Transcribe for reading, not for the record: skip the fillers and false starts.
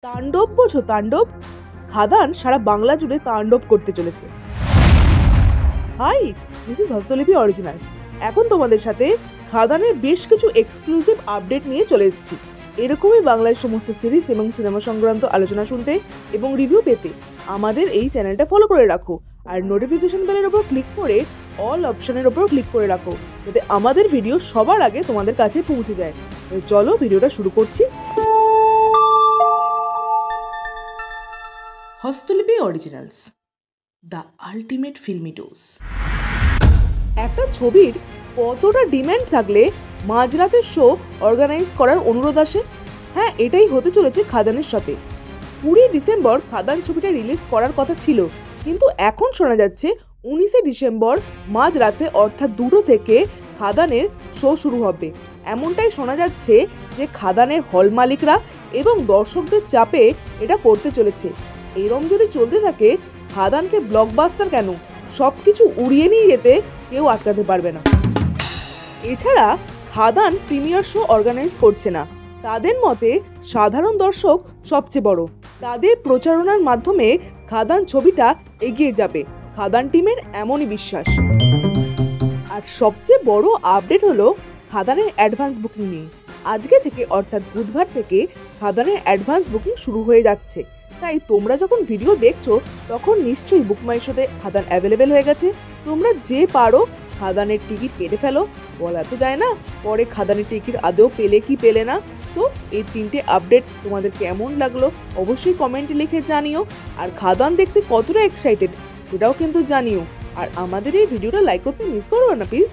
তাণ্ডব বোঝো তাণ্ডব। খাদান সারা বাংলা জুড়ে তাণ্ডব করতে চলেছে। Hi, this is Hastalipi originals. এখন তোমাদের সাথে খাদানের বেশ কিছু এক্সক্লুসিভ আপডেট নিয়ে চলে এসেছি। এরকমই বাংলার সমস্ত সিরিজ এবং সিনেমা সংক্রান্ত আলোচনা শুনতে এবং রিভিউ পেতে আমাদের এই চ্যানেলটা ফলো করে রাখো আর নোটিফিকেশন বেলের ওপর ক্লিক করে অল অপশনের ওপর ক্লিক করে রাখো, যাতে আমাদের ভিডিও সবার আগে তোমাদের কাছে পৌঁছে যায়। চলো ভিডিওটা শুরু করছি। Hastalipi originals, the ultimate filmy dose. একটা ছবির কতটা ডিম্যান্ড থাকলে মাঝরাতের শো অর্গানাইজ করার অনুরোধ আসে? হ্যাঁ, এটাই হতে চলেছে খাদানের সাথে। 20 ডিসেম্বর খাদান ছবিটা রিলিজ করার কথা ছিল, কিন্তু এখন শোনা যাচ্ছে 19 ডিসেম্বর মাঝরাতে অর্থাৎ 2টো থেকে খাদানের শো শুরু হবে। এমনটাই শোনা যাচ্ছে যে খাদানের হল মালিকরা এবং দর্শকদের চাপে এটা করতে চলেছে। এরম যদি চলতে থাকে, খাদানকে ব্লকবাস্টার কেন, সব কিছু উড়িয়ে নিয়ে যেতে কেউ আটকাতে পারবে না। এছাড়া খাদান প্রিমিয়ার শো অর্গানাইজ করছে না। তাদের মতে সাধারণ দর্শক সবচেয়ে বড়। তাদের প্রচারণার মাধ্যমে খাদান ছবিটা এগিয়ে যাবে, খাদান টিমের এমনই বিশ্বাস। আর সবচেয়ে বড় আপডেট হলো খাদানের অ্যাডভান্স বুকিং নিয়ে। আজকে থেকে অর্থাৎ বুধবার থেকে খাদানের অ্যাডভান্স বুকিং শুরু হয়ে যাচ্ছে। তাই তোমরা যখন ভিডিও দেখছো তখন নিশ্চয়ই বুক মাই শোতে খাদান অ্যাভেলেবেল হয়ে গেছে। তোমরা যে পারো খাদানের টিকিট কেটে ফেলো। বলা তো যায় না পরে খাদানের টিকিট আদৌ পেলে কি পেলে না। তো এই 3টে আপডেট তোমাদের কেমন লাগলো অবশ্যই কমেন্টে লিখে জানিও। আর খাদান দেখতে কতটা এক্সাইটেড সেটাও কিন্তু জানিও। আর আমাদের এই ভিডিওটা লাইক করতে মিস করো না প্লিজ।